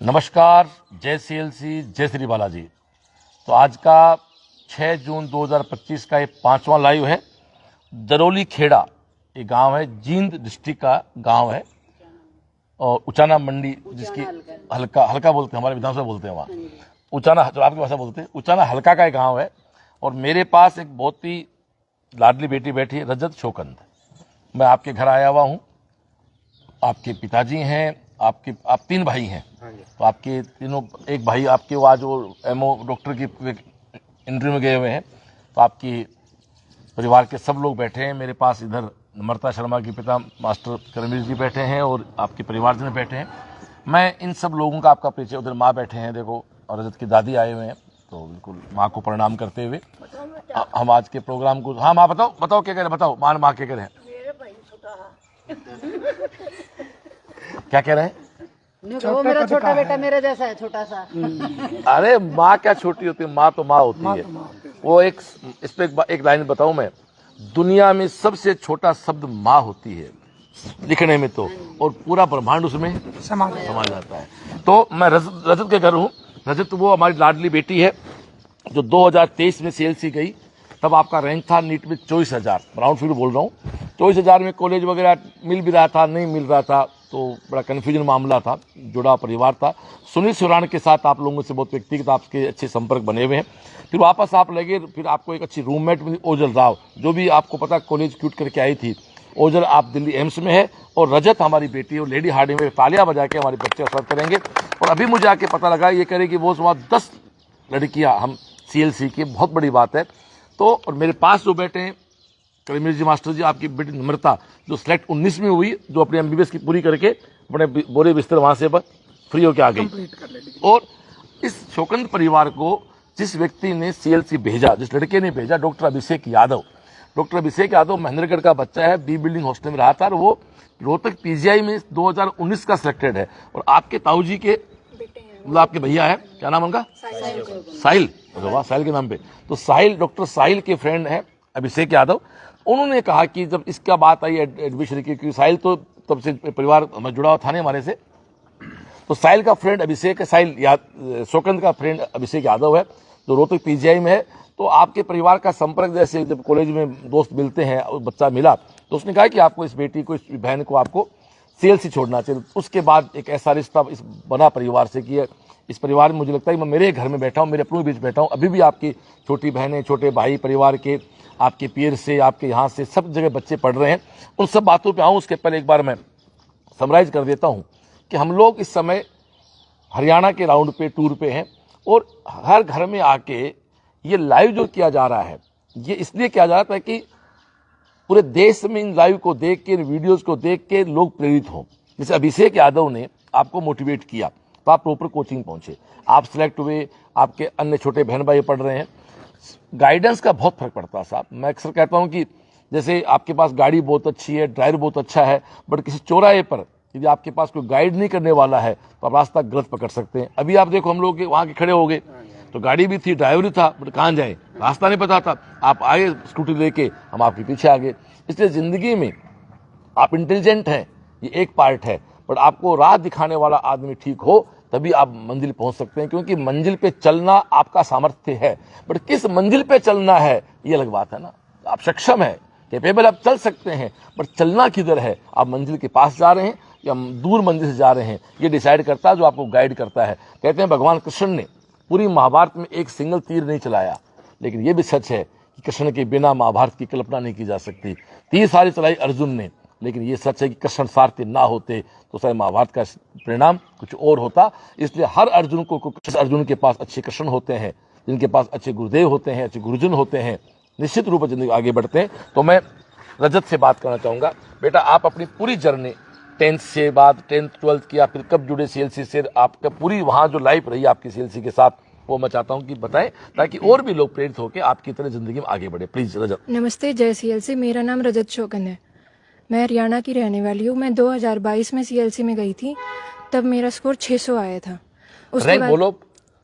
नमस्कार, जय सीएलसी, जय श्री बालाजी। तो आज का 6 जून 2025 का ये 5वां लाइव है। दरौली खेड़ा ये गांव है, जींद डिस्ट्रिक्ट का गांव है और उचाना मंडी, जिसकी हल्का बोलते हैं, हमारे विधानसभा बोलते हैं वहाँ उचाना, जो आपकी भाषा बोलते हैं उचाना हल्का का एक गाँव है। और मेरे पास एक बहुत ही लाडली बेटी बैठी है, रजत शोकंद। मैं आपके घर आया हुआ हूँ। आपके पिताजी हैं, आप 3 भाई हैं, तो आपके तीनों, एक भाई आपके वो आज वो एमओ डॉक्टर की इंटरव्यू में गए हुए हैं। तो आपकी परिवार के सब लोग बैठे हैं मेरे पास। इधर नम्रता शर्मा के पिता मास्टर करमवीर जी बैठे हैं और आपके परिवारजन बैठे हैं। मैं इन सब लोगों का आपका परिचय, उधर माँ बैठे हैं देखो, और रजत की दादी आए हुए हैं, तो बिल्कुल माँ को प्रणाम करते हुए हम आज के प्रोग्राम को। हाँ माँ, बताओ क्या करें, बताओ माँ क्या करें, क्या कह रहे हैं? वो मेरा छोटा बेटा मेरे जैसा है, छोटा सा। अरे माँ क्या छोटी होती है, माँ तो माँ होती है। वो इस पे एक लाइन बताऊं मैं, दुनिया में सबसे छोटा शब्द माँ होती है लिखने में तो, और पूरा ब्रह्मांड उसमें समा जाता है। तो मैं रजत के घर हूँ। रजत वो हमारी लाडली बेटी है जो 2023 में सीएलसी गई। तब आपका रैंक था नीट में 24,000, राउंड फिगर बोल रहा हूँ। 24,000 में कॉलेज वगैरह मिल भी रहा था, नहीं मिल रहा था, तो बड़ा कन्फ्यूजन मामला था। जुड़ा परिवार था। सुनील सुरान के साथ आप लोगों से बहुत व्यक्तिगत आपके अच्छे संपर्क बने हुए हैं। फिर वापस आप लगे, फिर आपको एक अच्छी रूममेट मिली, ओजल राव, जो भी आपको पता कॉलेज क्यूट करके आई थी। ओजल आप दिल्ली एम्स में है, और रजत हमारी बेटी है, लेडी हार्डिंग में तालियां बजा के हमारे बच्चे स्वागत करेंगे। और अभी मुझे आके पता लगा ये करे कि वो सुबह 10 लड़कियां हम सीएलसी की, बहुत बड़ी बात है। तो और मेरे पास जो बैठे हैं करमवीर जी मास्टर जी, आपकी बेटी नम्रता जो सिलेक्ट 19 में हुई, जो अपने एमबीबीएस की पूरी करके अपने बोरे बिस्तर वहां से फ्री होकर आ गई। और इस शोकंद परिवार को जिस व्यक्ति ने सीएलसी भेजा, जिस लड़के ने भेजा, डॉक्टर अभिषेक यादव। डॉक्टर अभिषेक यादव महेंद्रगढ़ का बच्चा है, बी बिल्डिंग हॉस्टल में रहा था, और वो रोहतक पीजीआई में 2019 का सिलेक्टेड है। और आपके ताऊ जी के, मतलब आपके भैया है, क्या नाम उनका? साहिल। साहिल के नाम पे, तो साहिल, डॉक्टर साहिल के फ्रेंड है अभिषेक यादव। उन्होंने कहा कि जब इसका बात आई एडमिशन की, क्योंकि साहिल तो तब से परिवार में जुड़ा हुआ था नहीं हमारे से, तो साहिल का फ्रेंड अभिषेक है, शोकंद का फ्रेंड अभिषेक यादव है, जो रोहतक पीजीआई में है। तो आपके परिवार का संपर्क, जैसे जब कॉलेज में दोस्त मिलते हैं और बच्चा मिला, तो उसने कहा कि आपको इस बेटी को, इस बहन को आपको सीएलसी छोड़ना चाहिए। उसके बाद एक ऐसा रिश्ता इस बना परिवार से कि इस परिवार में मुझे लगता है मैं मेरे घर में बैठा हूँ, मेरे अपने बीच बैठा हूँ, अभी भी आपकी छोटी बहनें, छोटे भाई, परिवार के, आपके पीर से, आपके यहाँ से, सब जगह बच्चे पढ़ रहे हैं। उन सब बातों पे आऊँ उसके पहले एक बार मैं समराइज कर देता हूँ कि हम लोग इस समय हरियाणा के राउंड पे, टूर पे हैं, और हर घर में आके ये लाइव जो किया जा रहा है, ये इसलिए किया जा रहा था कि पूरे देश में इन लाइव को देख के, इन वीडियोज को देख के लोग प्रेरित हों। जैसे अभिषेक यादव ने आपको मोटिवेट किया, तो आप प्रॉपर कोचिंग पहुंचे, आप सिलेक्ट हुए, आपके अन्य छोटे बहन भाई पढ़ रहे हैं। गाइडेंस का बहुत फर्क पड़ता है साहब। मैं अक्सर कहता हूं कि जैसे आपके पास गाड़ी बहुत अच्छी है, ड्राइवर बहुत अच्छा है, बट किसी चौराहे पर यदि आपके पास कोई गाइड नहीं करने वाला है तो आप रास्ता गलत पकड़ सकते हैं। अभी आप देखो, हम लोग वहां के खड़े हो गए, तो गाड़ी भी थी, ड्राइवर भी था, बट कहाँ जाए, रास्ता नहीं पता था। आप आए स्कूटी लेके, हम आपके पीछे आ गए। इसलिए जिंदगी में आप इंटेलिजेंट हैं, ये एक पार्ट है, बट आपको राह दिखाने वाला आदमी ठीक हो, तभी आप मंजिल पहुंच सकते हैं। क्योंकि मंजिल पे चलना आपका सामर्थ्य है, बट किस मंजिल पे चलना है ये अलग बात है ना। आप सक्षम है, कैपेबल, आप चल सकते हैं, बट चलना किधर है, आप मंजिल के पास जा रहे हैं या दूर मंजिल से जा रहे हैं, ये डिसाइड करता है जो आपको गाइड करता है। कहते हैं भगवान कृष्ण ने पूरी महाभारत में एक सिंगल तीर नहीं चलाया, लेकिन ये भी सच है कि कृष्ण के बिना महाभारत की कल्पना नहीं की जा सकती। तीर सारी चलाई अर्जुन ने, लेकिन ये सच है कि कृष्ण सारथी ना होते तो शायद महाभारत का परिणाम कुछ और होता। इसलिए हर अर्जुन को, अर्जुन के पास अच्छे कृष्ण होते हैं, जिनके पास अच्छे गुरुदेव होते हैं, अच्छे गुरुजन होते हैं, निश्चित रूप से जिंदगी आगे बढ़ते हैं। तो मैं रजत से बात करना चाहूंगा। बेटा, आप अपनी पूरी जर्नी 10th से बाद 10th 12th की, आप फिर कब जुड़े सीएलसी से, आपका पूरी वहाँ जो लाइफ रही आपकी सीएलसी के साथ, वो मैं चाहता हूँ कि बताएं, ताकि और भी लोग प्रेरित होकर आपकी तरह जिंदगी में आगे बढ़े। प्लीज रजत। नमस्ते, जय सीएलसी। मेरा नाम रजत शोकंद है, मैं हरियाणा की रहने वाली हूँ। मैं 2022 में सीएलसी में गई थी, तब मेरा स्कोर 600 आया था। उसके बाद बोलो,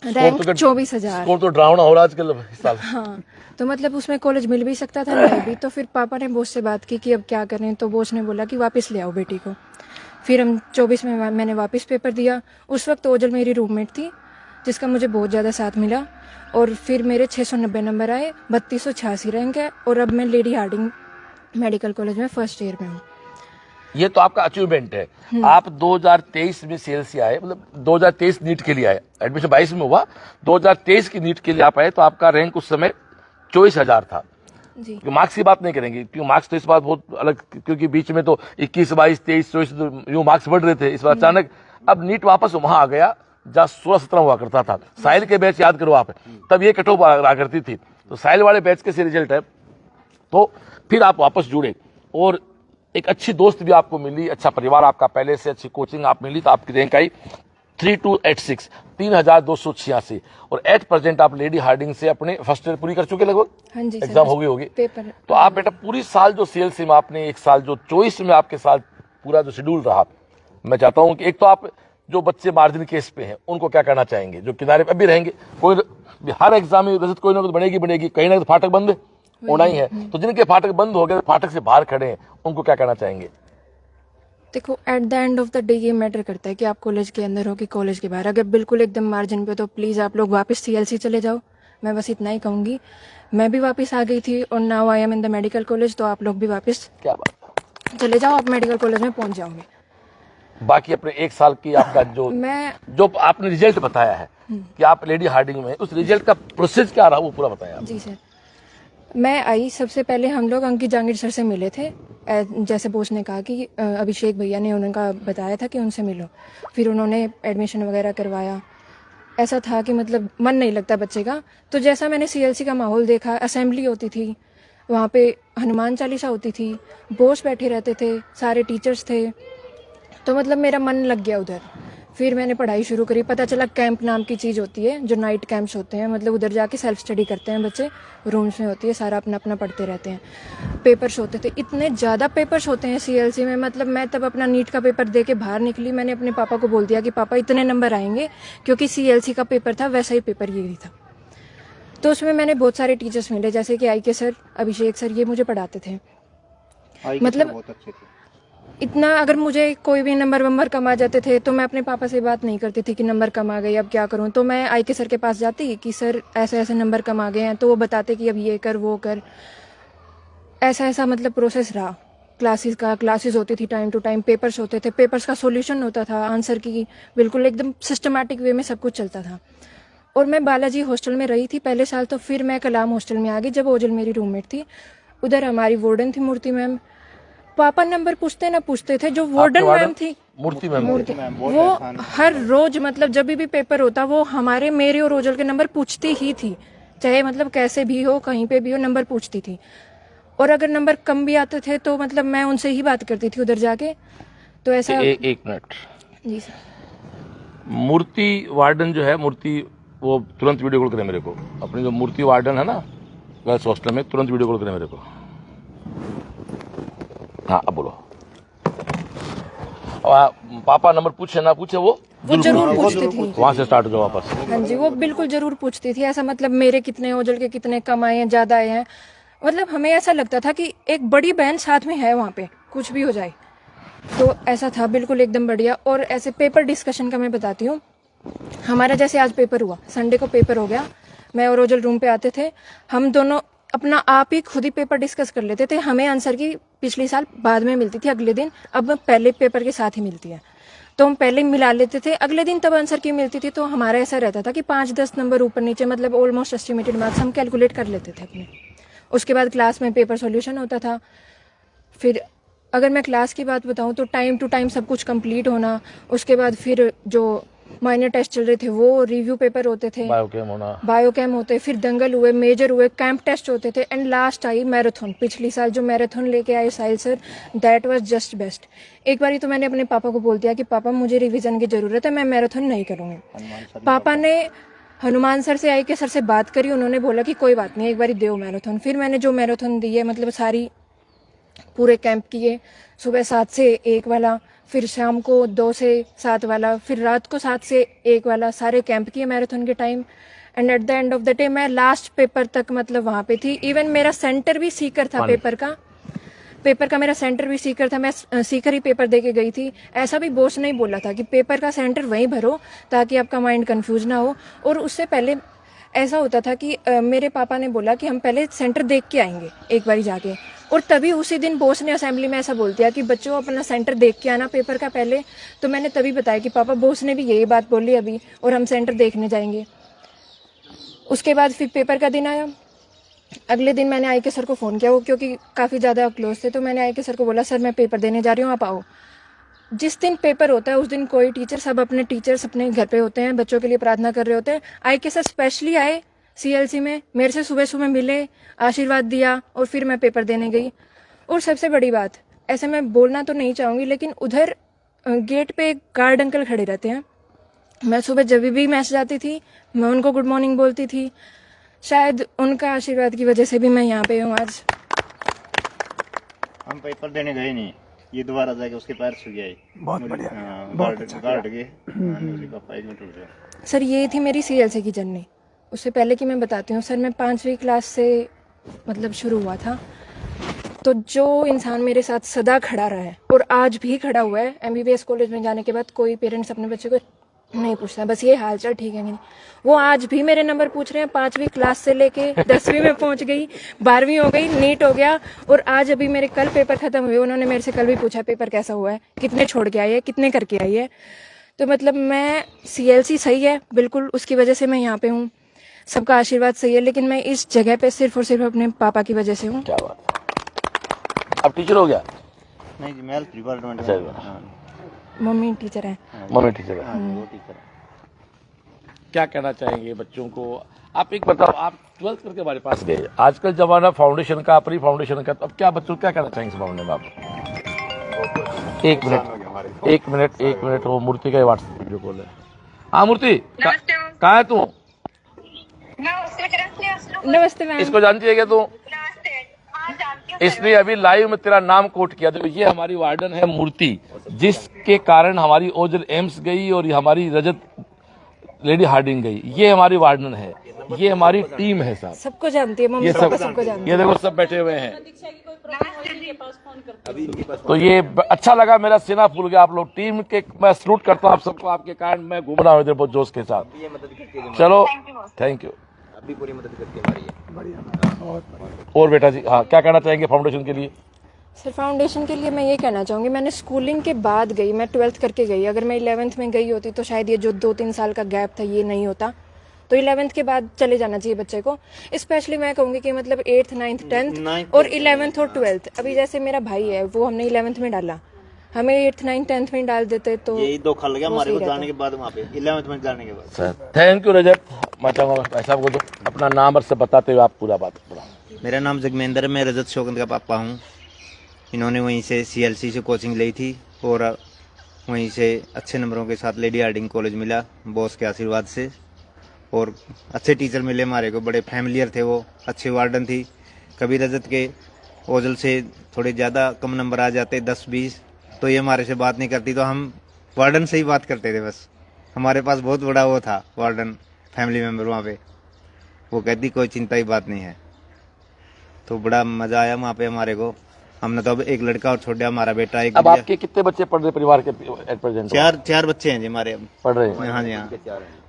रैंक 24,000। स्कोर तो डरावना हो रहा आजकल इस साल। हाँ, तो मतलब उसमें कॉलेज मिल भी सकता था, नहीं भी। तो फिर पापा ने बॉस से बात की कि अब क्या करें, तो बॉस ने बोला कि वापस ले आओ बेटी को। फिर हम 24 में मैंने वापस पेपर दिया। उस वक्त ओजल मेरी रूममेट थी जिसका मुझे बहुत ज़्यादा साथ मिला, और फिर मेरे 690 नंबर आए, 3286 रैंक है, और अब मैं लेडी हार्डिंग मेडिकल कॉलेज में फर्स्ट ईयर में हूँ। ये तो आपका अचीवमेंट है। आप 2023 में सीएलसी आए, मतलब 2023 नीट के लिए आए, एडमिशन 22 में हुआ, 2023 की नीट के लिए आप आए, तो आपका रैंक उस समय 24,000 था जी। मार्क्स की बात नहीं करेंगे क्योंकि मार्क्स तो इस बार बहुत अलग, क्योंकि बीच में तो 21, 22, 23, 24 यूं मार्क्स बढ़ रहे थे। इस बार अचानक अब नीट वापस वहां आ गया जहाँ 16-17 हुआ करता था। साहिल के बैच याद करो आप, तब ये कट ऑफ आ करती थी, तो साहिल वाले बैच के से रिजल्ट है, तो फिर आप वापस जुड़े और एक अच्छी दोस्त भी आपको मिली, अच्छा परिवार आपका पहले से, अच्छी कोचिंग आप मिली, तो आपकी रैंक आई 3286, 3286, और एट प्रेजेंट आप लेडी हार्डिंग से अपने फर्स्ट ईयर पूरी कर चुके लगभग। हाँ जी, एग्जाम हो गई होगी पेपर। तो आप बेटा पूरी साल जो सीएलसी में आपने एक साल जो चॉइस में आपके साथ पूरा जो शेड्यूल रहा, मैं चाहता हूं कि एक तो आप जो बच्चे मार्जिन केस पे हैं उनको क्या कहना चाहेंगे, जो किनारे पे अभी रहेंगे, कोई हर एग्जाम में वैसे कोई ना कोई बनेगी कहीं ना कहीं फाटक बंद होना ही है, तो जिनके फाटक बंद हो गए, फाटक से बाहर खड़े हैं, उनको क्या कहना चाहेंगे? देखो, at the end of the day ये मैटर करता है कि आप कॉलेज के अंदर हो कि कॉलेज के बाहर। अगर बिल्कुल एकदम मार्जिन पे, तो प्लीज़ आप लोग वापस सीएलसी चले जाओ, मैं बस इतना ही कहूँगी। मैं भी वापस आ गई थी और now I am in the medical college, तो आप लोग भी वापस क्या बात, चले जाओ, आप मेडिकल कॉलेज में पहुँच जाओगे। बाकी अपने एक साल की आपका जो आपने रिजल्ट बताया है कि आप लेडी हार्डिंग में, उस रिजल्ट का प्रोसेस क्या रहा वो पूरा बताया आप। जी सर, मैं आई, सबसे पहले हम लोग अंकित जहांगीर सर से मिले थे। जैसे बोस ने कहा कि अभिषेक भैया ने उनका बताया था कि उनसे मिलो, फिर उन्होंने एडमिशन वगैरह करवाया। ऐसा था कि मतलब मन नहीं लगता बच्चे का, तो जैसा मैंने सीएलसी का माहौल देखा, असेंबली होती थी वहाँ पे, हनुमान चालीसा होती थी, बोस बैठे रहते थे, सारे टीचर्स थे, तो मतलब मेरा मन लग गया उधर। फिर मैंने पढ़ाई शुरू करी, पता चला कैंप नाम की चीज़ होती है, जो नाइट कैंप्स होते हैं, मतलब उधर जाके सेल्फ स्टडी करते हैं बच्चे, रूम्स में होती है, सारा अपना अपना पढ़ते रहते हैं। पेपर्स होते थे, इतने ज़्यादा पेपर्स होते हैं सीएलसी में, मतलब मैं तब अपना नीट का पेपर दे के बाहर निकली, मैंने अपने पापा को बोल दिया कि पापा इतने नंबर आएंगे, क्योंकि सीएलसी का पेपर था वैसा ही पेपर ये भी था। तो उसमें मैंने बहुत सारे टीचर्स मिले, जैसे कि आई के सर, अभिषेक सर, ये मुझे पढ़ाते थे। मतलब बहुत अच्छे थे। इतना, अगर मुझे कोई भी नंबर कम आ जाते थे तो मैं अपने पापा से बात नहीं करती थी कि नंबर कम आ गए अब क्या करूं, तो मैं आई के सर के पास जाती कि सर ऐसे ऐसे नंबर कम आ गए हैं, तो वो बताते कि अब ये कर वो कर, ऐसा ऐसा मतलब प्रोसेस रहा। क्लासेस होती थी टाइम टू टाइम, पेपर्स होते थे, पेपर्स का सॉल्यूशन होता था, आंसर की बिल्कुल एकदम सिस्टमैटिक वे में सब कुछ चलता था। और मैं बालाजी हॉस्टल में रही थी पहले साल, तो फिर मैं कलाम हॉस्टल में आ गई जब ओजल मेरी रूममेट थी। उधर हमारी वार्डन थी मूर्ति मैम, पापा नंबर पूछते ना पूछते थे, जो वार्डन मैम थी मूर्ति मैम, वो हर रोज मतलब जब भी पेपर होता वो हमारे, मेरे और ओजल के नंबर पूछती ही थी, चाहे मतलब कैसे भी हो, कहीं पे भी हो, नंबर पूछती थी। और अगर नंबर कम भी आते थे तो मतलब मैं उनसे ही बात करती थी उधर जाके। तो ऐसा एक मिनट जी सर, मूर्ति वार्डन जो है, मूर्ति वो तुरंत वीडियो कॉल करे मेरे को, अपनी जो मूर्ति वार्डन है ना गर्ल्स हॉस्टल में, तुरंत वीडियो कॉल करे मेरे को। हाँ अब बोलो। पापा नंबर पूछे ना पूछे वो जरूर पूछती थी, वहां से स्टार्ट हो जाओ वापस। हाँ जी, वो बिल्कुल जरूर पूछती थी। ऐसा मतलब मेरे कितने, ओजल के कितने कम आए हैं, ज्यादा आए हैं, मतलब हमें ऐसा लगता था कि एक बड़ी बहन साथ में है वहाँ पे, कुछ भी हो जाए। तो ऐसा था बिल्कुल एकदम बढ़िया। और ऐसे पेपर डिस्कशन का मैं बताती हूँ, हमारा जैसे आज पेपर हुआ, संडे को पेपर हो गया, मैं और ओजल रूम पे आते थे, हम दोनों अपना आप ही खुद ही पेपर डिस्कस कर लेते थे। हमें आंसर की पिछले साल बाद में मिलती थी अगले दिन, अब पहले पेपर के साथ ही मिलती है, तो हम पहले मिला लेते थे, अगले दिन तब आंसर की मिलती थी। तो हमारा ऐसा रहता था कि 5-10 नंबर ऊपर नीचे, मतलब ऑलमोस्ट एस्टिमेटेड मार्क्स हम कैलकुलेट कर लेते थे अपने। उसके बाद क्लास में पेपर सॉल्यूशन होता था। फिर अगर मैं क्लास की बात बताऊं तो टाइम टू टाइम सब कुछ कंप्लीट होना। उसके बाद फिर जो माइनर टेस्ट चल रहे थे वो रिव्यू पेपर होते थे, बायोकेम होते, फिर दंगल हुए, मेजर हुए, कैंप टेस्ट होते थे, एंड लास्ट आई मैराथन। पिछली साल जो मैराथन लेके आए Sahil sir, that was just best. एक बारी तो मैंने अपने पापा को बोल दिया कि पापा मुझे रिवीजन की जरूरत है, मैं मैराथन नहीं करूँगी। पापा ने हनुमान सर से, आई के सर से बात करी, उन्होंने बोला कि कोई बात नहीं, एक बारी दो मैराथन। फिर मैंने जो मैराथन दी है, मतलब सारी पूरे कैंप किए, सुबह 7 से 1 वाला, फिर शाम को 2 से 7 वाला, फिर रात को 7 से 1 वाला, सारे कैंप किए मैराथन के time. And at the end of the day मैं लास्ट पेपर तक मतलब वहाँ पे थी। इवन मेरा सेंटर भी सीकर था पेपर का, पेपर का मेरा सेंटर भी सीकर था, मैं सीकर ही पेपर दे के गई थी। ऐसा भी बॉस ने बोला था कि पेपर का सेंटर वहीं भरो ताकि आपका माइंड कंफ्यूज ना हो। और उससे पहले ऐसा होता था कि मेरे पापा ने बोला कि हम पहले सेंटर देख के आएंगे एक बारी जाके, और तभी उसी दिन बॉस ने असेंबली में ऐसा बोल दिया कि बच्चों अपना सेंटर देख के आना पेपर का पहले। तो मैंने तभी बताया कि पापा बॉस ने भी यही बात बोली अभी, और हम सेंटर देखने जाएंगे। उसके बाद फिर पेपर का दिन आया। अगले दिन मैंने आई के सर को फ़ोन किया, वो क्योंकि काफ़ी ज़्यादा क्लोज थे, तो मैंने आई के सर को बोला सर मैं पेपर देने जा रही हूँ, आप आओ। जिस दिन पेपर होता है उस दिन कोई टीचर, सब अपने टीचर्स अपने घर पे होते हैं, बच्चों के लिए प्रार्थना कर रहे होते हैं। आई के सर स्पेशली आए सीएलसी में, मेरे से सुबह सुबह मिले, आशीर्वाद दिया, और फिर मैं पेपर देने गई। और सबसे बड़ी बात, ऐसे मैं बोलना तो नहीं चाहूँगी, लेकिन उधर गेट पे एक गार्ड अंकल खड़े रहते हैं। मैं सुबह जब भी मैसेज आती थी मैं उनको गुड मॉर्निंग बोलती थी। शायद उनका आशीर्वाद की वजह से भी मैं यहाँ पे हूँ आज। हम पेपर देने गए नहीं, ये दोबारा जाके उसके पैर छू गए। बहुत बढ़िया, गार्ड के पापा एक मिनट रुक जाओ। सर ये थी मेरी सीएलसी की जर्नी। उससे पहले कि मैं बताती हूँ सर, मैं 5वीं क्लास से मतलब शुरू हुआ था। तो जो इंसान मेरे साथ सदा खड़ा रहा है और आज भी खड़ा हुआ है, एमबीबीएस कॉलेज में जाने के बाद कोई पेरेंट्स अपने बच्चे को नहीं पूछता, बस ये हाल चाल ठीक है कि नहीं। वो आज भी मेरे नंबर पूछ रहे हैं। 5वीं क्लास से लेके 10वीं में पहुंच गई, 12वीं हो गई, नीट हो गया, और आज अभी मेरे कल पेपर खत्म हुए। उन्होंने मेरे से कल भी पूछा पेपर कैसा हुआ है, कितने छोड़ के आई है, कितने करके आई है। तो मतलब मैं सीएलसी सही है बिल्कुल, उसकी वजह से मैं यहाँ पे हूँ, सबका आशीर्वाद सही है, लेकिन मैं इस जगह पे सिर्फ और सिर्फ अपने पापा की वजह से हूँ। क्या बात है। अब टीचर हो गया? नहीं जी, मैं डिपार्टमेंट अच्छा, में। मम्मी टीचर है। मम्मी टीचर है। वो टीचर है। क्या कहना चाहेंगे बच्चों को? आप एक बताओ, आप 12th करके हमारे पास गए, आजकल जमाना फाउंडेशन का, प्री फाउंडेशन का, तो अब क्या बच्चों क्या कहना चाहेंगे इस मामले में आप? एक मिनट वो मूर्ति का व्हाट्सएप वीडियो कॉल है। हाँ मूर्ति, कहाँ है तू? नमस्ते मैम। इसको जानती है क्या तू? इसने अभी लाइव में तेरा नाम कोट किया। तो ये हमारी वार्डन है मूर्ति, जिसके कारण हमारी ओजल एम्स गई और हमारी रजत लेडी हार्डिंग गई। ये हमारी वार्डन है, ये हमारी टीम है साहब, सबको जानती है मम्मी, ये सबको जानती है। ये देखो सब बैठे हुए हैं। तो ये अच्छा लगा, मेरा सीना फूल गया। आप लोग टीम के, मैं सलूट करता हूँ आप सबको, आपके कारण मैं घूम रहा हूँ इधर बहुत जोश के साथ। चलो थैंक यू, अभी पूरी मदद करके हमारी है। बढ़िया। और बेटा जी, हाँ क्या कहना चाहेंगे फाउंडेशन के लिए? सर फाउंडेशन के लिए मैं ये कहना चाहूँगी, मैंने स्कूलिंग के बाद गई, मैं 12th करके गई। अगर मैं 11th में गई होती तो शायद ये जो 2-3 साल का गैप था ये नहीं होता। तो 11th के बाद चले जाना चाहिए बच्चे को। स्पेशली मैं कहूँगी कि मतलब 8th 9th 10th और 11th और 12th। अभी जैसे मेरा भाई है वो हमने 11th में डाला, हमें 8th 9th 10th में डाल देते तो यही दो खल गया हमारे को जाने के बाद, वहाँ पे 11th में जाने के बाद। सर थैंक यू रजत। मैं चाहूँगा भाई साहब को तो अपना नाम और सब बताते हुए आप पूरा बात बताओ। मेरा नाम जगमेंद्र है, मैं रजत शौकत का पापा हूँ। इन्होंने वहीं से सीएलसी से कोचिंग ली थी और वहीं से अच्छे नंबरों के साथ लेडी हार्डिंग कॉलेज मिला बॉस के आशीर्वाद से, और अच्छे टीचर मिले हमारे को, बड़े फैमिलियर थे वो, अच्छे वार्डन थी। कभी रजत के ओजल से थोड़े ज़्यादा कम नंबर आ जाते 10-20, तो ये हमारे से बात नहीं करती, तो हम वार्डन से ही बात करते थे बस। हमारे पास बहुत बड़ा वो था वार्डन, फैमिली मेम्बर वहाँ पे, वो कहती कोई चिंता की बात नहीं है। तो बड़ा मज़ा आया वहाँ पे हमारे को। हमने तो अब एक लड़का और छोड़ दिया, हमारा बेटा एक। अब आपके कितने बच्चे पढ़ रहे परिवार के एट प्रेजेंट? चार बच्चे हैं जी हमारे अब पढ़ रहे हैं। हाँ जी हाँ।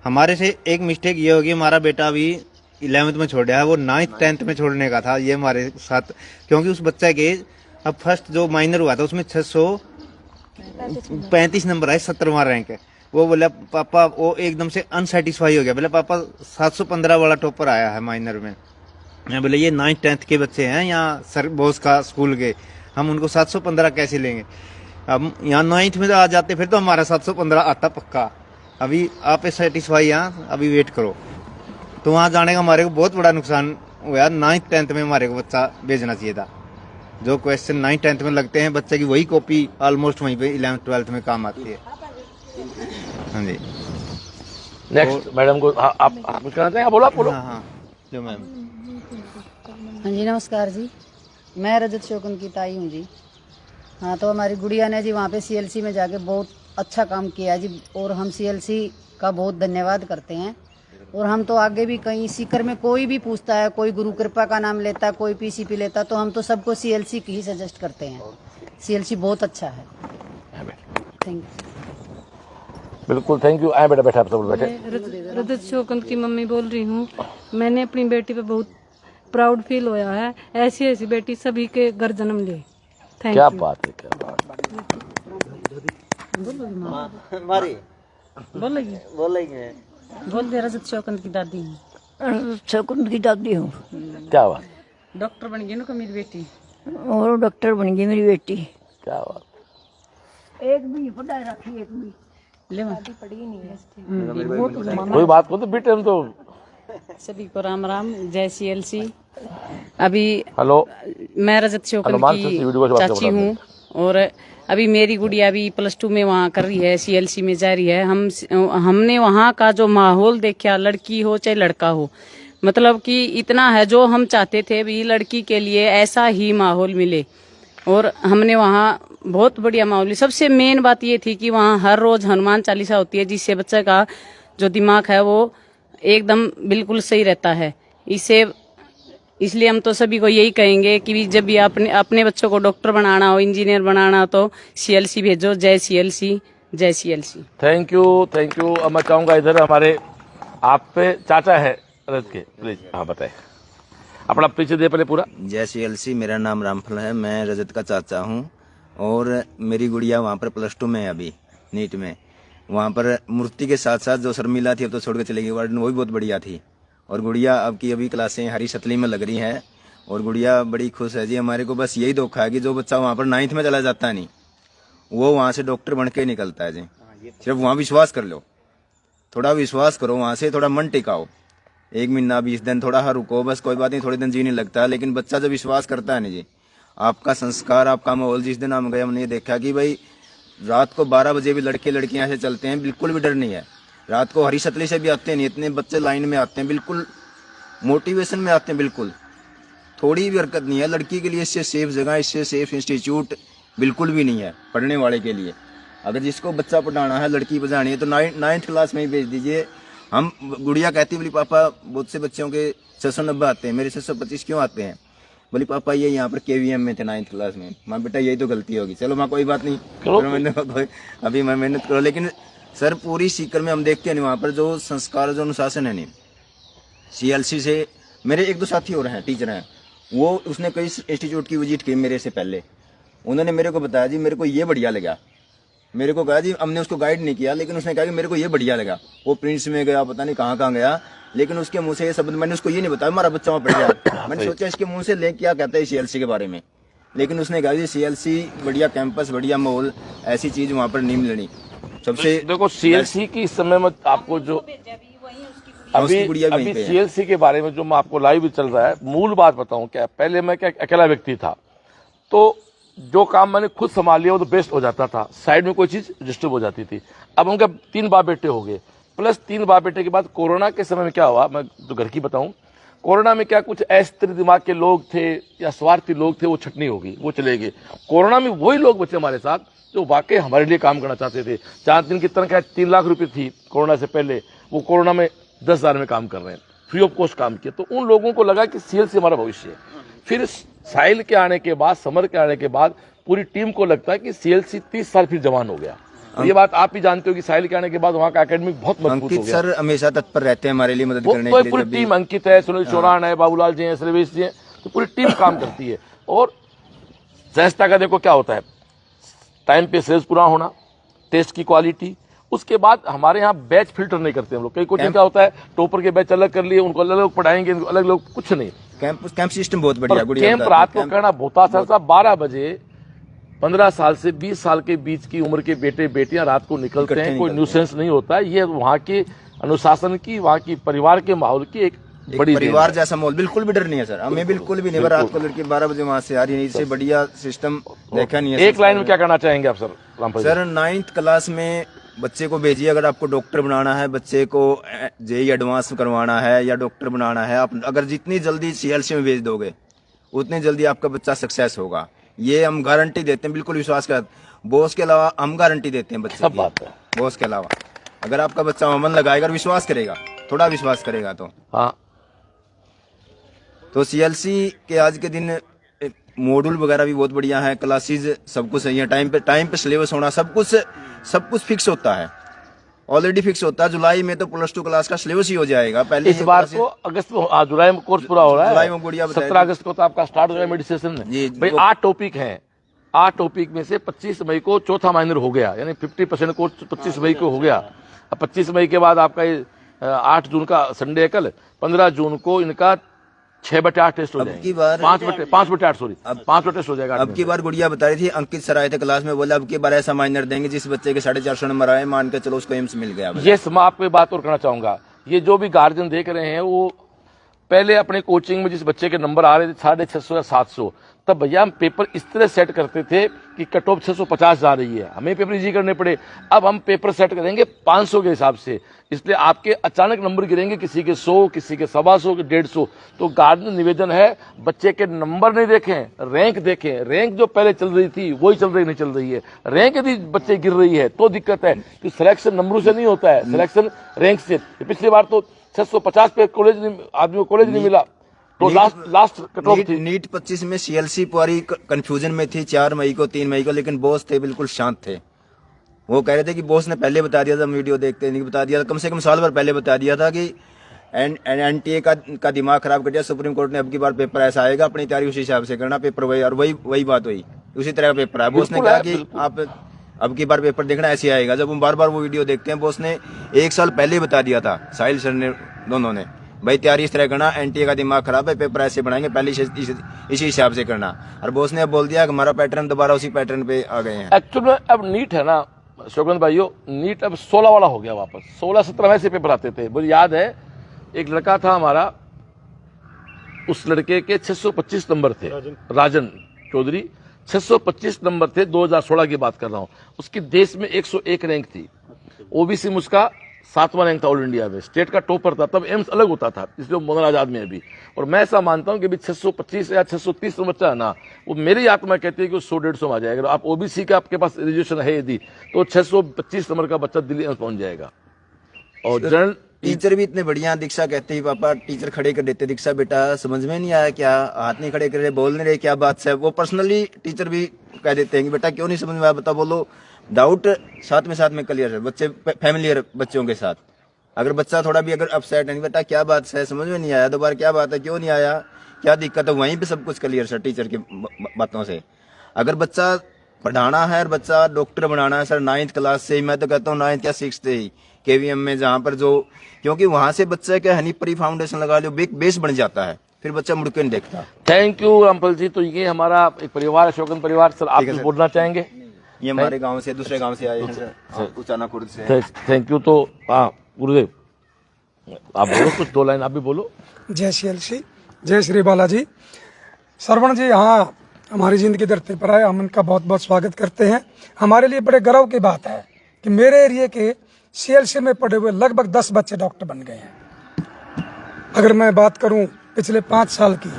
हमारे से एक मिस्टेक ये होगी, हमारा बेटा अभी 11th में छोड़ दिया है, वो 9th 10th में छोड़ने का था ये हमारे साथ, क्योंकि उस बच्चे के अब फर्स्ट जो माइनर हुआ था उसमें 635 नंबर आए, 17वां रैंक है। वो बोला पापा, वो एकदम से अनसेटिस्फाई हो गया, बोले पापा 715 वाला टॉपर आया है माइनर में। मैं बोले ये 9th 10th के बच्चे हैं यहाँ सर बॉस का स्कूल के, हम उनको 715 कैसे लेंगे। अब यहाँ 9th में तो आ जाते फिर तो हमारा 715 आता पक्का। अभी आप सेटिस्फाई यहाँ, अभी वेट करो। तो वहाँ जाने का हमारे को बहुत बड़ा नुकसान हुआ। 9th 10th में हमारे को बच्चा भेजना चाहिए था। जो क्वेश्चन 9th 10th में लगते हैं बच्चे की, वही कॉपी ऑलमोस्ट वहीं पे 11th 12th में काम आती है। हाँ जी। नेक्स्ट मैडम को, हाँ, आप कुछ कहना चाहेंगे? बोलो बोलो। हाँ हाँ जो मैम। हाँ जी नमस्कार जी, मैं रजत शौकत की ताई हूँ जी। हाँ तो हमारी गुड़िया ने जी वहाँ पे सीएलसी में जाके बहुत अच्छा काम किया जी, और हम सीएलसी का बहुत धन्यवाद करते हैं। और हम तो आगे भी कहीं सीकर में कोई भी पूछता है, कोई गुरु कृपा का नाम लेता है, कोई पीसीपी लेता, तो हम तो सबको सीएलसी की ही सजेस्ट करते हैं। सीएलसी बहुत अच्छा है। Thank you. बिल्कुल थैंक यू। आए बेटा, बैठा आप सब बैठे। मैं रजत शौकत की मम्मी बोल रही हूँ। मैंने अपनी बेटी पे बहुत प्राउड फील होया है। ऐसी ऐसी बेटी सभी के घर जन्म ले। थैंक क्या यू। बात है, क्या बात बोलेंगे। बोल दे, रजत शौकत की दादी हूँ। शकुन की दादी हूँ है, क्या बात, डॉक्टर बन गई ना मेरी बेटी। और डॉक्टर बन गई मेरी बेटी। क्या बात। एक भी नहीं पढ़ाई रखी, एक भी ले कोई बात को तो बेटे हम तो। सभी को राम राम, जय सीएलसी। अभी हेलो, मैं रजत शौकत हनुमान से की वीडियो को बात चाची हूँ और अभी मेरी गुड़िया अभी +2 में वहाँ कर रही है, सीएलसी में जा रही है। हमने वहाँ का जो माहौल देखा, लड़की हो चाहे लड़का हो, मतलब कि इतना है जो हम चाहते थे भी लड़की के लिए ऐसा ही माहौल मिले। और हमने वहाँ बहुत बढ़िया माहौल। सबसे मेन बात ये थी कि वहाँ हर रोज हनुमान चालीसा होती है, जिससे बच्चे का जो दिमाग है वो एकदम बिल्कुल सही रहता है। इसलिए हम तो सभी को यही कहेंगे कि जब भी अपने बच्चों को डॉक्टर बनाना हो, इंजीनियर बनाना हो, तो सीएलसी भेजो। जय सीएलसी, जय CLC. Thank you, thank you. अब मैं चाहूंगा इधर हमारे आप पे चाचा है रजत के, प्लीज हाँ बताए अपना पीछे दे पहले पूरा। जय सीएलसी, मेरा नाम रामफल है, मैं रजत का चाचा हूँ। और मेरी गुड़िया वहाँ पर +2 में है अभी, नीट में। वहाँ पर मूर्ति के साथ साथ जो शर्मिला थी अब तो छोड़ के चली गई, वार्डन वो भी बहुत बढ़िया थी। और गुड़िया अब की अभी क्लासें हरी सतली में लग रही हैं और गुड़िया बड़ी खुश है जी। हमारे को बस यही धोखा है कि जो बच्चा वहाँ पर 9th में चला जाता है नहीं, वो वहाँ से डॉक्टर बन के निकलता है जी। सिर्फ वहाँ विश्वास कर लो, थोड़ा विश्वास करो, वहाँ से थोड़ा मन टिकाओ। 1 महीना 20 दिन थोड़ा हर रुको, बस कोई बात नहीं, थोड़े दिन जीने लगता है। लेकिन बच्चा जब विश्वास करता है ना जी, आपका संस्कार, आपका माहौल। जिस दिन हम गए हमने ये देखा कि भाई रात को 12 बजे भी लड़के लड़कियां ऐसे चलते हैं, बिल्कुल भी डर नहीं है। रात को हरी सतली से भी आते नहीं, इतने बच्चे लाइन में आते हैं, बिल्कुल मोटिवेशन में आते हैं, बिल्कुल थोड़ी भी हरकत नहीं है। लड़की के लिए इससे सेफ जगह, इससे सेफ इंस्टीट्यूट बिल्कुल भी नहीं है पढ़ने वाले के लिए। अगर जिसको बच्चा पढ़ाना है, लड़की पढ़ानी है, तो 9th क्लास में ही भेज दीजिए। हम गुड़िया कहती बोली पापा बहुत से बच्चों के 690 आते हैं, मेरे 625 क्यों आते हैं? बोली पापा ये यहाँ पर KVM में थे 9th क्लास में। माँ बेटा यही तो गलती होगी। चलो माँ कोई बात नहीं, अभी मैं मेहनत करो। लेकिन सर पूरी सीकर में हम देखते हैं वहाँ पर जो संस्कार, जो अनुशासन है नहीं, सीएलसी से मेरे 1-2 साथी और हैं, टीचर हैं, वो उसने कई इंस्टीट्यूट की विजिट की मेरे से पहले। उन्होंने मेरे को बताया जी मेरे को ये बढ़िया लगा। मेरे को कहा जी, हमने उसको गाइड नहीं किया, लेकिन उसने कहा कि मेरे को ये बढ़िया लगा। वो प्रिंस में गया, पता नहीं कहाँ कहाँ गया, लेकिन उसके मुंह से ये शब्द, मैंने उसको ये नहीं बताया हमारा बच्चा वहाँ पढ़ गया। मैंने सोचा इसके मुंह से ले क्या कहता है सीएलसी के बारे में, लेकिन उसने कहा जी सीएलसी बढ़िया कैंपस, बढ़िया माहौल, ऐसी चीज वहाँ पर नहीं मिलनी। सबसे देखो सीएलसी की इस समय में आपको जो अभी सीएलसी के बारे में जो मैं आपको लाइव चल रहा है, मूल बात बताऊं क्या, पहले मैं क्या अकेला व्यक्ति था, तो जो काम मैंने खुद संभाल लिया वो तो बेस्ट हो जाता था, साइड में कोई चीज डिस्टर्ब हो जाती थी। अब उनके 3 बाप बेटे हो गए, प्लस 3 बाप बेटे के बाद कोरोना के समय में क्या हुआ, मैं तो घर की बताऊं, कोरोना में क्या कुछ अस्थिर दिमाग के लोग थे या स्वार्थी लोग थे, वो छटनी हो गई, वो चले गए। कोरोना में वही लोग बचे हमारे साथ जो वाकई हमारे लिए काम करना चाहते थे। 4 दिन की तनख्वाह 3 लाख रुपए थी कोरोना से पहले, वो कोरोना में 10,000 में काम कर रहे हैं, फ्री ऑफ कॉस्ट काम किया। तो उन लोगों को लगा कि सीएलसी हमारा भविष्य है। फिर साहिल के आने के बाद, समर के आने के बाद पूरी टीम को लगता है कि सीएलसी 30 साल फिर जवान हो गया। ये बात आप भी जानते हो कि साहिल के आने के बाद वहाँ का एकेडमिक बहुत मजबूत हो गया। सर हमेशा तत्पर रहते हैं हमारे लिए मदद करने के लिए। पूरी टीम, अंकित है, सुनील चौरान है, बाबूलाल जी हैं, श्रीवेश जी हैं, तो पूरी टीम काम करती है। और सहजता का देखो क्या होता है, टाइम पे सेल्स पूरा होना, टेस्ट की क्वालिटी, उसके बाद हमारे यहाँ बैच फिल्टर नहीं करते हम लोग। कई कोचिंग क्या होता है, टॉपर के बैच अलग कर लिए, उनको अलग अलग पढ़ाएंगे, अलग लोग, कुछ नहीं। कैंप सिस्टम बहुत बढ़िया। कैंप रात को करना होता था 12 बजे। 15 साल से 20 साल के बीच की उम्र के बेटे बेटियां रात को निकलते हैं, कोई न्यूसेंस नहीं होता है। ये वहाँ के अनुशासन की, वहाँ की परिवार के माहौल की एक बड़ी परिवार जैसा माहौल, बिल्कुल भी डर नहीं है सर, हमें बिल्कुल भी नहीं। रात को लड़की 12 बजे वहाँ से आ रही है, इससे बढ़िया सिस्टम देखा नहीं है। एक लाइन में क्या करना चाहेंगे आप सर? सर 9th क्लास में बच्चे को भेजिए। अगर आपको डॉक्टर बनाना है, बच्चे को जेई एडवांस करवाना है या डॉक्टर बनाना है, आप अगर जितनी जल्दी सीएलसी में भेज दोगे उतनी जल्दी आपका बच्चा सक्सेस होगा। ये हम गारंटी देते हैं, बिल्कुल विश्वास कर। बॉस के अलावा हम गारंटी देते हैं बच्चे की। बात है बॉस के अलावा अगर आपका बच्चा मन लगाएगा और विश्वास करेगा थोड़ा विश्वास करेगा तो। हाँ, तो सीएलसी के आज के दिन मॉड्यूल वगैरह भी बहुत बढ़िया है, क्लासेस सब कुछ सही है, टाइम पे सिलेबस होना, सब कुछ फिक्स होता है, ऑलरेडी फिक्स होता है। जुलाई में तो +2 क्लास का सिलेबस ही हो जाएगा। पहले इस बार तो अगस्त में, जुलाई में कोर्स पूरा हो रहा है। जुलाई में गुड़िया 17 अगस्त को तो आपका स्टार्ट हो जाएगा मेडिटेशन में। भाई 8 टॉपिक हैं, 8 टॉपिक में से 25 मई को चौथा माइनर हो गया, यानी 50% कोर्स 25 मई को हो गया। अब 25 मई के बाद आपका 8 जून का संडे है कल, 15 जून को इनका 6/8 टेस्ट हो जाएंगे। 5/8 सॉरी, 5 टेस्ट हो जाएगा। अब की बार गुड़िया बता रही थी, अंकित सर आए थे क्लास में, बोला अब की बार ऐसा माइनर देंगे जिस बच्चे के 450 नंबर आए, मान के चलो उसको एम्स मिल गया। ये मैं आपको एक बात और कहना चाहूंगा, ये जो भी गार्जियन देख रहे हैं वो पहले अपने कोचिंग में जिस बच्चे के नंबर आ रहे थे 650 या 700, तब भैया हम पेपर इस तरह सेट करते थे कि कट ऑफ 650 जा रही है, हमें पेपर इजी करने पड़े। अब हम पेपर सेट करेंगे 500 के हिसाब से, इसलिए आपके अचानक नंबर गिरेंगे, किसी के 100, किसी के 125 के 150। तो गार्जियन निवेदन है, बच्चे के नंबर नहीं देखें, रैंक देखें। रैंक जो पहले चल रही थी वही नहीं चल रही है। रैंक यदि बच्चे गिर रही है तो दिक्कत है कि सिलेक्शन नंबरों से नहीं होता है, सिलेक्शन रैंक से। पिछली बार तो 650 पे कॉलेज आदमी को कॉलेज नहीं मिला, तो लास्ट कट ऑफ थी। नीट 25 में सीएलसी पूरी कंफ्यूजन में थी 4 मई को 3 मई को, लेकिन बॉस थे बिल्कुल शांत थे। वो कह रहे थे कि बॉस ने पहले बता दिया था, वीडियो देखते नहीं बता दिया, कम से कम साल भर पहले बता दिया था कि एनटीए का दिमाग खराब कर दिया सुप्रीम कोर्ट ने। अब की बार पेपर ऐसा आएगा, अपनी तैयारी उसी हिसाब से करना, पेपर वही, और वही बात हुई, उसी तरह का पेपर है। बॉस ने कहा कि आप अब की बार पेपर देखना ऐसे आएगा। जब हम बार बार वो वीडियो देखते हैं, बॉस ने 1 साल पहले बता दिया था, साहिल सर ने, दोनों ने, भाई तैयारी इस तरह करना, एनटीए का दिमाग खराब है, पेपर ऐसे बनाएंगे, पहले इसी हिसाब से करना। और बॉस ने अब बोल दिया कि हमारा पैटर्न दोबारा उसी पैटर्न पे आ गए हैं। एक्चुअल में अब नीट है ना शोकंत भाइयों, नीट अब 16 वाला हो गया वापस। 16-17 में से पेपर आते थे। मुझे याद है एक लड़का था हमारा, उस लड़के के 625 नंबर थे, राजन चौधरी, 625 नंबर थे। 2016 की बात कर रहा हूं। उसकी देश में 101 रैंक थी, ओबीसी में उसका 7वां रैंक था ऑल इंडिया में, स्टेट का टॉपर था। तब एम्स अलग होता था, इसलिए मौलाना आजाद में अभी। और मैं ऐसा मानता हूं कि अभी 625 या 630 बच्चा है ना, वो मेरी आत्मा कहती है कि 100-150 में आ जाएगा। आप ओबीसी का आपके पास रिजर्वेशन है यदि, तो 625 नंबर का बच्चा दिल्ली एम्स पहुंच जाएगा। और जनरल टीचर भी इतने बढ़िया, दीक्षा कहते ही पापा टीचर खड़े कर देते, दीक्षा बेटा समझ में नहीं आया क्या, हाथ नहीं खड़े कर रहे, बोल नहीं रहे, क्या बात है। वो पर्सनली टीचर भी कह देते हैं कि बेटा क्यों नहीं समझ में आया, बता, बोलो। डाउट साथ में क्लियर है, बच्चे फैमिलियर बच्चों के साथ। अगर बच्चा थोड़ा भी अगर अपसेट नहीं, बेटा क्या बात है, समझ में नहीं आया, दोबारा क्या बात है, क्यों नहीं आया, क्या दिक्कत है, वहीं पे सब कुछ क्लियर सर टीचर की बातों से। अगर बच्चा पढ़ाना है और बच्चा डॉक्टर बनाना है सर 9th क्लास से ही, मैं तो कहता हूँ 9th या 6th से ही केवीएम में, जहाँ पर जो, क्योंकि वहां से बच्चा क्या हनी प्री फाउंडेशन लगा लो, बेस बन जाता है, फिर बच्चा मुड़ के नहीं देखता। थैंक यू रामफल जी। तो ये हमारा एक परिवार है, शोकन परिवार। सर आप कुछ बोलना चाहेंगे? ये हमारे गांव से, दूसरे गांव से आए हैं सर, उचाना खुर्द से। Thank you. तो हाँ गुरुदेव, आप बोलो कुछ, 2 लाइन आप भी बोलो। जय सीएलसी, जय श्री बालाजी। श्रवण जी यहाँ हमारी जिंदगी धरती पर आए, हम उनका बहुत बहुत स्वागत करते हैं। हमारे लिए बड़े गर्व की बात है कि मेरे एरिया के सीएलसी में पढ़े हुए लगभग 10 बच्चे डॉक्टर बन गए हैं। अगर मैं बात करूं पिछले 5 साल की,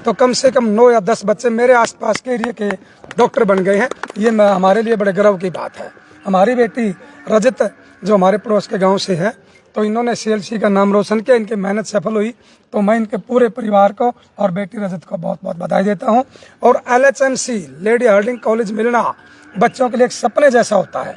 तो कम से कम 9 या 10 बच्चे मेरे आसपास के एरिया के डॉक्टर बन गए हैं। ये हमारे लिए बड़े गर्व की बात है। हमारी बेटी रजत जो हमारे पड़ोस के गांव से है, तो इन्होंने सीएलसी का नाम रोशन किया, इनकी मेहनत सफल हुई। तो मैं इनके पूरे परिवार को और बेटी रजत को बहुत बहुत बधाई देता हूं। और LHMC लेडी हार्डिंग कॉलेज मिलना बच्चों के लिए एक सपने जैसा होता है,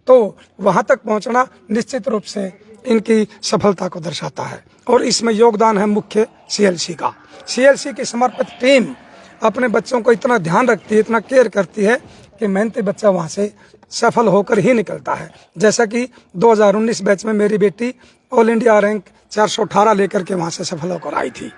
तो वहां तक पहुंचना निश्चित रूप से इनकी सफलता को दर्शाता है। और इसमें योगदान है मुख्य सीएलसी का। सीएलसी की समर्पित टीम अपने बच्चों को इतना ध्यान रखती है, इतना केयर करती है कि मेहनती बच्चा वहां से सफल होकर ही निकलता है। जैसा कि 2019 बैच में मेरी बेटी ऑल इंडिया रैंक 418 लेकर के वहां से सफल होकर आई थी।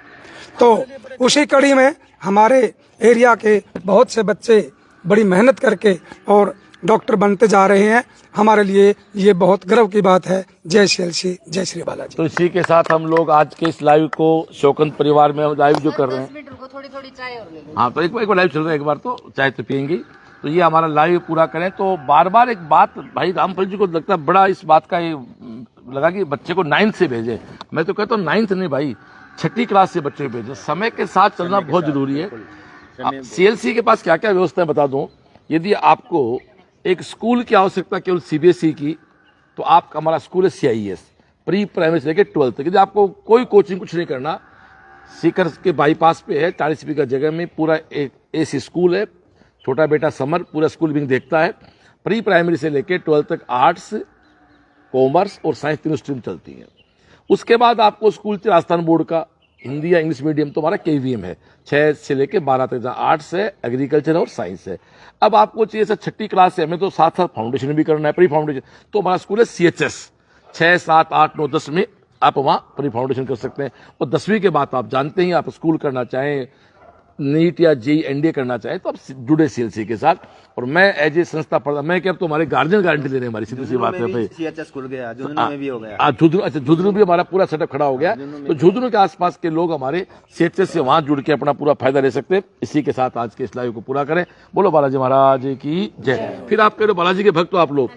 तो उसी कड़ी में हमारे एरिया के बहुत से बच्चे बड़ी मेहनत करके और डॉक्टर बनते जा रहे हैं। हमारे लिए ये बहुत गर्व की बात है। जय सीएलसी, जय श्री बालाजी। तो इसी के साथ हम लोग आज के इस लाइव को शोकंत परिवार में लाइव जो कर रहे हैं, थोड़ी चाय और ले लो। हाँ तो एक बार लाइव चल रहा है, एक बार तो चाय तो पियेंगे। तो ये हमारा लाइव पूरा करें। तो बार बार एक बात भाई रामफल जी को लगता है बड़ा इस बात का ये लगा कि बच्चे को 9th से भेजे। मैं तो कहता हूँ 9th नहीं भाई, 6ठी क्लास से बच्चे को भेजे। समय के साथ चलना बहुत जरूरी है। सीएलसी के पास क्या क्या व्यवस्था है बता दूं। यदि आपको एक स्कूल की आवश्यकता केवल सीबीएसई की, तो आप हमारा स्कूल है CIES, प्री प्राइमरी से लेकर 12th तक। यदि आपको कोई कोचिंग कुछ नहीं करना, सीकर के बाईपास पे है, 40 बीघा जगह में पूरा एक एसी स्कूल है। छोटा बेटा समर पूरा स्कूल विंग देखता है। प्री प्राइमरी से लेकर 12th तक आर्ट्स, कॉमर्स और साइंस तीनों स्ट्रीम चलती हैं। उसके बाद आपको स्कूल राजस्थान बोर्ड का हिंदी या इंग्लिश मीडियम तो हमारा KVM है, 6 से लेकर 12 तक, जहाँ आर्ट्स है, एग्रीकल्चर और साइंस है। अब आपको चाहिए सर 6ठी क्लास से हमें तो साथ साथ फाउंडेशन भी करना है, प्री फाउंडेशन, तो हमारा स्कूल है CHS, 6, 7, 8, 9, 10 में आप वहाँ प्री फाउंडेशन कर सकते हैं। और 10वीं के बाद तो आप जानते ही, आप स्कूल करना चाहें, नीट या JEE NDA करना चाहे तो आप जुड़े CLC के साथ। और मैं एज ए संस्था पढ़ा, मैं क्या, अब तो हमारे गार्जियन गारंटी ले रहे हैं हमारी, सीधी सी बात है भाई। स्कूल गया, झुंझुनू में भी हो गया। अच्छा, झुंझुनू भी हमारा पूरा सेटअप खड़ा हो गया, तो झुंझुनू के आसपास के लोग हमारे CHS से वहां जुड़ के अपना पूरा फायदा ले सकते हैं। इसी के साथ आज के इस लाइव को पूरा करें। बोलो बालाजी महाराज की जय। फिर आप कह रहे बालाजी के भक्त हो आप लोग,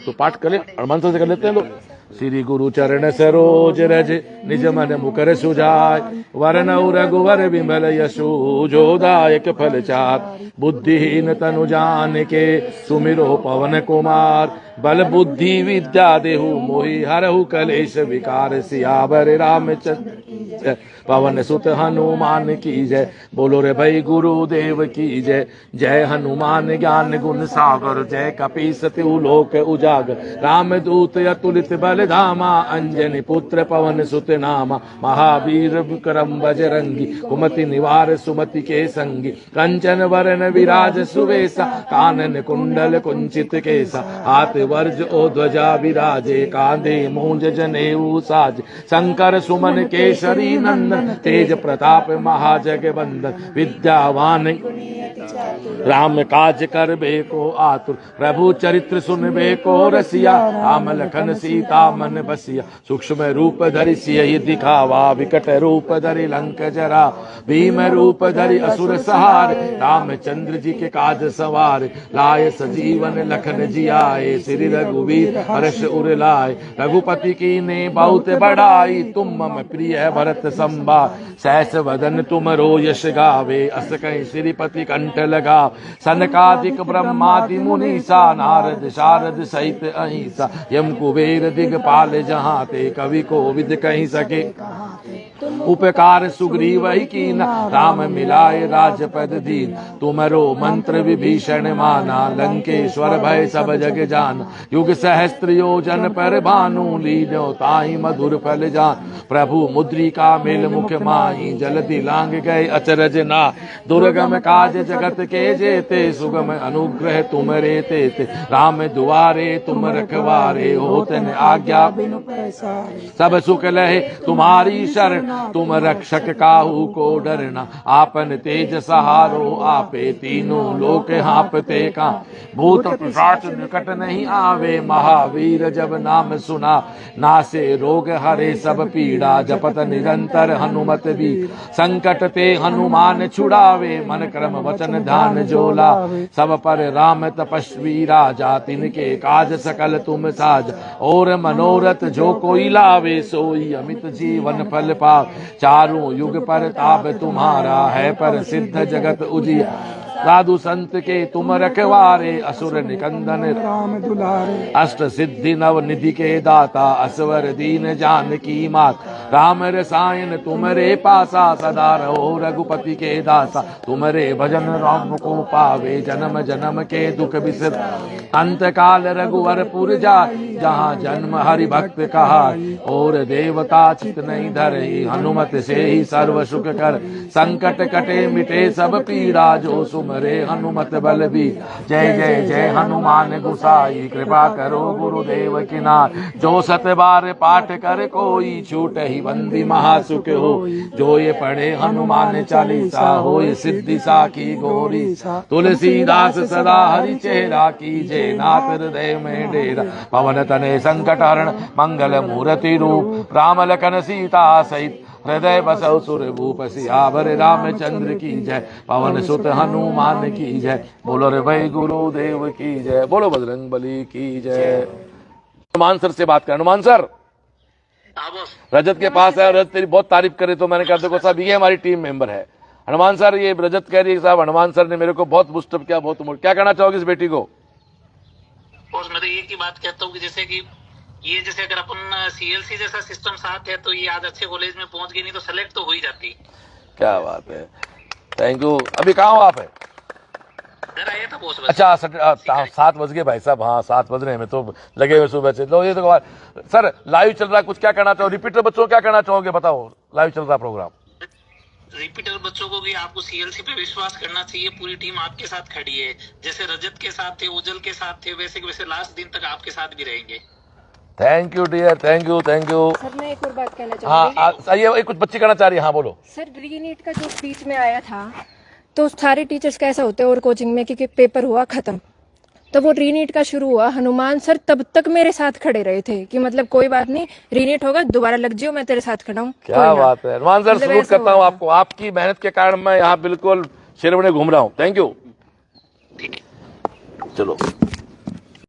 तो पाठ करें, हनुमान से कर लेते हैं लोग। श्री गुरु चरण सरोज रज निज मन मुकर सुजाय, वरनउ रघुवर विमल यशो जोदायक फल चार, बुद्धिहीन तनु जान के सुमिरो पवन कुमार, बल बुद्धि विद्या देहु मोहि हरहु कलेश विकार, सियावर रामचंद्र पवन सुत हनुमान की जय। बोलो रे भाई गुरुदेव की जय। जय हनुमान ज्ञान गुण सागर, जय कपीस तिहु लोक उजागर, रामदूत अतुलित बल धामा, अंजनी पुत्र पवन सुत नामा, महावीर विक्रम बजरंगी, कुमति निवार सुमति के संगी, कंचन वरण विराज सुवेसा, कानन कुंडल कुंचित केसा, हाथ वर्ज ओ ध्वजा विराजे, कांधे मूंज जनेऊ साज, शंकर सुमन केसरी नंदन, तेज प्रताप महाजगवंदन, विद्यावान राम काज करबे को आतुर, प्रभु चरित्र सुनबे को रसिया, राम लखन सीता मन बसिया, सूक्ष्म रूप धरि सियहि दिखावा, विकट रूप धरि लंक जरा, भीम रूप धरि असुर सहार, रामचंद्र जी के काज सवार, लाए सजीवन लखन जियाए, श्री रघुवीर हर्ष उर लाए, रघुपति की ने बहुत बड़ाई, तुम मम प्रिय भरत संभा, सहस वदन तुम रो यश गावे, अस कहीं श्रीपति कंठ लगा, सनकादिक ब्रह्मादि मुनीसा, नारद शारद सहित अहिंसा, यम कुबेर दिगपाल जहाँ ते, कवि को विद कहीं सके, उपकार सुग्रीव ही कीना, राम मिलाए राजपद दीन, तुमरो मंत्र विभीषण माना, लंकेश्वर भय सब जग जान, युग सहस्त्र योजन पर भानु, लीनो ताहि मधुर फल जान, प्रभु मुद्रिका मेल मुख माही, जलधि लांग गए अचरज ना, दुर्गम काज जगत के जेते, सुगम अनुग्रह तुम रे तेते, राम दुआरे तुम रखवारे, होतन आज्ञा बिनु पैसारे, सब सुख लहे तुम्हारी शरण, तुम रक्षक काहू को डरना, आपन तेज सहारो आपे, तीनों लोक हाँपते का, भूत पिशाच निकट नहीं आवे, महावीर जब नाम सुना, नासे रोग हरे सब पीड़ा, जपत निरंतर हनुमत भी, संकट ते हनुमान छुड़ावे, मन क्रम वचन ध्यान जो लावे, सब पर राम तपस्वी राजा, तिनके काज सकल तुम साज, और मनोरथ जो कोई लावे, सोई अमित जीवन फल पावे, चारों युग पर ताप तुम्हारा है, पर सिद्ध जगत उजिया, साधु संत के तुम रखवारे, असुर निकंदन राम दुलारे, अष्ट सिद्धि नव निधि के दाता, असवर दीन जानकी मात, राम रसायन तुमरे पासा, सदा रहो रघुपति के दासा, तुमरे भजन राम को पावे, जन्म जन्म के दुख बिसर, अंत काल रघुवर पुर जाय, जहाँ जन्म हरि भक्त कहा, और देवता चित नहीं धरे, हनुमत से ही सर्व सुख कर, संकट कटे मिटे सब पीड़ा, जो सुमरे हनुमत बल भी, जय जय जय हनुमान गुसाई, कृपा करो गुरुदेव की नाथ, जो सत बार पाठ कर कोई, छूट ही बंदी महासुख हो, जो ये पढ़े हनुमान चालीसा, हो सिद्धि सा की गोरी, तुलसीदास सदा हरि चेहरा, कीजे नाथ हृदय में डेरा, पवन तने संकट हरण, मंगल मूर्ति रूप, राम लखन सीता सहित, हृदय बसौ सुर भूप, सियावर रामचंद्र की जय, पवन सुत हनुमान की जय, बोलो रे भाई गुरुदेव की जय, बोलो बजरंग बली की जय। हनुमान सर से बात कर। हनुमान सर रजत के पास है, रजत तेरी बहुत तारीफ करे, तो मैंने कहा देखो साहब ये हमारी टीम मेंबर है। हनुमान सर ये रजत कह रही है साहब हनुमान सर ने मेरे को बहुत बुस्टअप किया, बहुत क्या कहना चाहोगे इस बेटी को? और मैं तो एक ही बात कहता हूँ कि जैसे कि ये जैसे अगर अपन सीएलसी जैसा सिस्टम साथ है तो ये आज अच्छे कॉलेज में पहुंच गई, नहीं तो सेलेक्ट तो हो ही जाती। क्या बात है, थैंक यू। अभी कहाँ हो आप? है घर आया था बॉस। अच्छा 7 बज गए भाई साहब। हाँ 7 बज रहे हैं, मैं तो लगे हुए सुबह से। लो ये तो सर लाइव चल रहा है, कुछ क्या कहना चाहो? रिपीटर बच्चों को क्या कहना चाहोगे, बताओ? लाइव चल रहा प्रोग्राम। रिपीटर बच्चों को भी आपको सीएलसी पे विश्वास करना चाहिए, पूरी टीम आपके साथ खड़ी है। जैसे रजत के साथ थे, उज्जवल के साथ थे, वैसे के वैसे लास्ट दिन तक आपके साथ भी रहेंगे। Thank you dear, thank you thank you. Sir मैं एक और बात कहना चाहूंगी। हाँ ये कुछ बच्ची कहना चाह रही है। हाँ बोलो। सर रीनीट का जो स्पीच में आया था, तो सारे टीचर्स कैसा होते हैं और कोचिंग में, क्योंकि पेपर हुआ खत्म, तो वो रीनीट का शुरू हुआ, हनुमान सर तब तक मेरे साथ खड़े रहे थे कि मतलब कोई बात नहीं, रीनीट होगा दोबारा लग जियो, मैं तेरे साथ खड़ा हूँ। क्या बात है हनुमान सर, सलूट करता हूँ आपको। आपकी मेहनत के कारण मैं यहाँ बिल्कुल शेरवने घूम रहा हूँ। Thank you. चलो।